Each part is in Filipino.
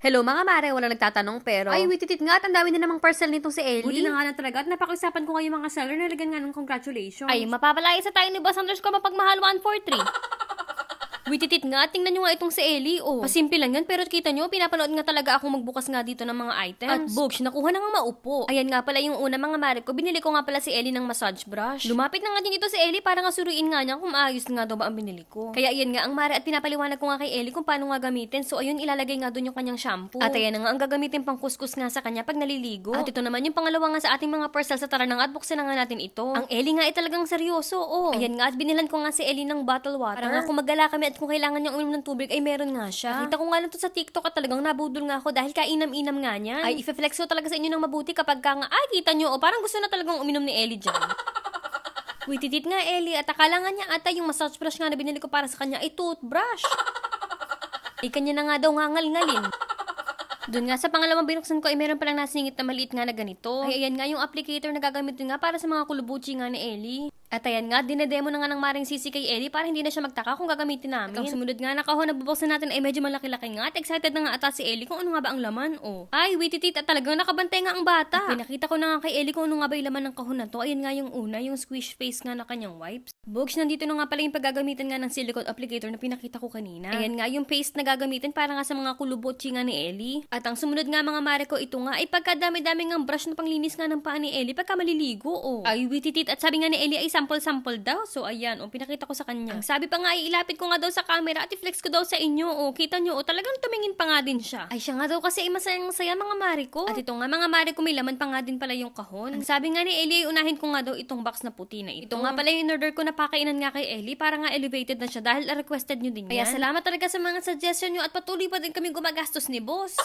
Hello mga mare, wala nagtatanong pero... Ay, wititit nga at ang dami na namang parcel nitong si Ellie. Buti na nga na talaga at napakiusapan ko ngayon mga seller na lagan nga ng congratulations. Ay, mapapalaya sa tayo ni Boss underscore mapagmahal 143. Wititit nga, tingnan nyo nga itong si Ellie, oh. Pasimple lang yan, pero kita nyo, pinapanood nga talaga akong magbukas nga dito ng mga items. At books, nakuha na nga maupo. Ayan nga pala yung una mga mare ko, binili ko nga pala si Ellie ng massage brush. Lumapit na nga din ito si Ellie para nga suruin nga niya kung maayos nga daw ba ang binili ko. Kaya ayan nga ang mare at pinapaliwanag ko nga kay Ellie kung paano nga gamitin. So ayun, ilalagay nga doon yung kanyang shampoo. At ayan na nga ang gagamitin pang kuskus nga sa kanya pag naliligo. At ito naman yung pangalawa nga sa ating mga parcel sa tara na nga at buksan na nga natin ito. Ang Ellie nga ay talagang seryoso, oh. Ayan nga at binilan ko nga si Ellie ng bottle water. Para nga kung magala kami at kung kailangan niyang uminom ng tubig ay meron nga siya. Nakita ko nga lang to sa TikTok at talagang nabudol nga ako dahil kainam-inam nga niyan. Ay, ife-flex ko talaga sa inyo ng mabuti kapag ka nga, ay, kita nyo, oh, parang gusto na talagang uminom ni Ellie dyan. Wititit nga, Ellie, at akala nga niya ata yung massage brush nga na binili ko para sa kanya ay toothbrush. Ay, kanya na nga daw ngangal-ngalin. Doon nga sa pangalawang binuksan ko ay meron palang nasingit na maliit nga na ganito. Ay, ayan nga yung applicator na gagamitin nga para sa mga kulubuchi nga ni Ellie. At ayan nga, dinedemo na nga ng maring sisi kay Ellie para hindi na siya magtaka kung gagamitin namin. At ang sumunod nga na kahon na bubuksan natin ay medyo malaki-laki nga at excited na nga ata si Ellie kung ano nga ba ang laman, oh. Ay, wititit at talagang nakabantay nga ang bata. At pinakita ko na nga kay Ellie kung ano nga ba yung laman ng kahon na to. Ayan nga yung una, yung squish face nga na kanyang wipes. Bugs, nandito na nga pala yung paggagamitan nga ng silicone applicator na pinakita ko kanina. Ayan nga yung paste na gagamitin para nga sa mga kulubuchi nga ni Ellie. At ang sumunod nga mga mare ko, ito nga ay pagkadami-dami ng brush na panglinis nga ng paa ni Ellie pagka maliligo, oh. Ay, wititit at sabi nga ni Ellie ay sample-sample daw. So, ayan, oh, pinakita ko sa kanya. Ang sabi pa nga ay ilapit ko nga daw sa camera at i-flex ko daw sa inyo, oh. Kita nyo, oh, talagang tumingin pa nga din siya. Ay, siya nga daw kasi ay masayang-masaya mga mare ko. At ito nga mga mare ko, may laman pa nga din pala yung kahon. Ang sabi nga ni Ellie ay unahin ko nga daw itong box na puti na ito. Ito nga pala yung order ko na pakainan nga kay Ellie para nga elevated na siya dahil requested nyo din yan. Kaya salamat talaga sa mga suggestion nyo at patuloy pa din kami gumagastos ni boss.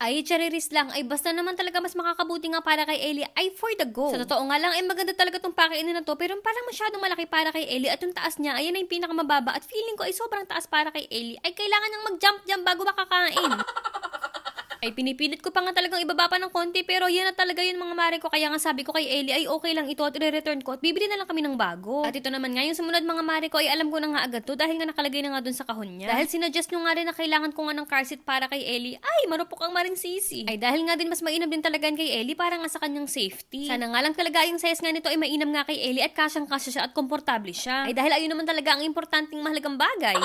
Ay, chariris lang. Ay, basta naman talaga mas makakabuti nga para kay Ellie ay for the go. Sa totoo nga lang, ay maganda talaga tong pakainan na to, pero parang masyadong malaki para kay Ellie at yung taas niya, ayan na yung pinakamababa at feeling ko ay sobrang taas para kay Ellie. Ay, kailangan niyang mag-jump bago makakain. Ay, pinipilit ko pa nga talagang ibaba pa ng konti, pero yan na talaga yun mga mare ko. Kaya nga sabi ko kay Ellie, ay okay lang ito at i-return ko at bibili na lang kami ng bago. At ito naman nga, yung sumunod mga mare ko, ay alam ko na nga agad to dahil nga nakalagay na nga dun sa kahon niya. Dahil sinuggest nyo nga rin na kailangan ko nga ng car seat para kay Ellie, ay marupok ang maring sisi. Ay, dahil nga din mas mainam din talaga kay Ellie para nga sa kanyang safety. Sana nga lang talaga yung size nga nito ay mainam nga kay Ellie at kasyang-kasya siya at komportable siya. Ay, dahil ayun naman talaga ang importanteng mahalagang bagay.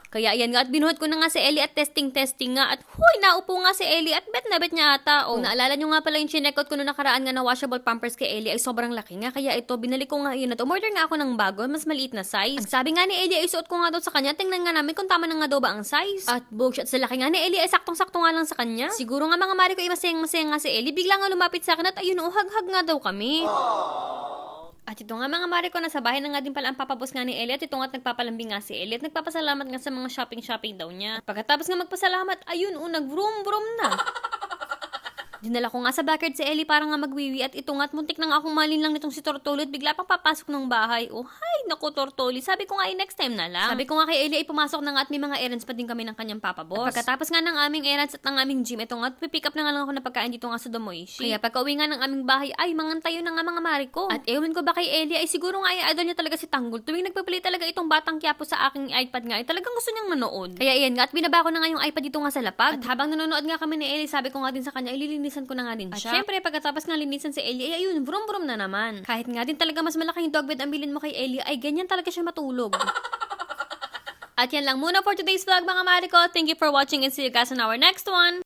Kaya ayan nga at binuhat ko na nga si Ellie at testing nga at huy, naupo nga si Ellie at bet na bet niya ata. O, naalala nyo nga pala yung chinekout ko noong nakaraan nga na washable pampers kay Ellie ay sobrang laki nga. Kaya ito, binalik ko nga yun at umorder nga ako ng bago, mas maliit na size. Ang sabi nga ni Ellie ay suot ko nga daw sa kanya, tingnan nga namin kung tama na nga daw ba ang size. At bullshit sa laki nga ni Ellie ay saktong-sakto nga lang sa kanya. Siguro nga mga mari ko ay masayang-masaya nga si Ellie, bigla nga lumapit sa akin at ayun oh, hag-hag nga daw kami. At ito nga mga mare ko, nasa bahay na nga din pala ang papabos nga ni Ellie at ito nga at nagpapalambing nga si Ellie at nagpapasalamat nga sa mga shopping daw niya. At pagkatapos nga magpasalamat, ayun nag-vroom-vroom na. Dinala ko nga sa backyard si Ellie para nga magwiwi at ito nga at muntik na nga akong malin lang nitong si Tortoli at bigla pang papasok ng bahay. Oh, hay, naku Tortoli. Sabi ko nga ay next time na lang. Sabi ko nga kay Ellie ay pumasok na nga at may mga errands pa din kami ng kanyang papabos. At pagkatapos nga ng aming errands at ng aming gym, ito nga at pipick up na nga lang ako na pagkain dito nga sa Domoishi. Kaya pagka uwi nga ng aming bahay, ay mangantayo na nga mga mari ko. At ewan ko ba kay Ellie ay siguro nga ay idol niya talaga si Tanggol. Tuwing nagpaplay talaga itong batang Quiapo sa aking iPad nga ay talagang gusto niyang manood. Kaya iyan nga at binaba ko na nga yung iPad dito nga sa lapag. At habang nanonood nga kami ni Ellie, sabi ko nga din sa kanya, ililinisan ko na nga din siya. At syempre, pagkatapos nga linisan si Ellie, ay ayun, vroom-vroom na naman. Kahit nga din talaga mas malaking dog bed ang bilin mo kay Ellie, ay ganyan talaga siya matulog. At yan lang muna for today's vlog mga mare ko. Thank you for watching and see you guys on our next one.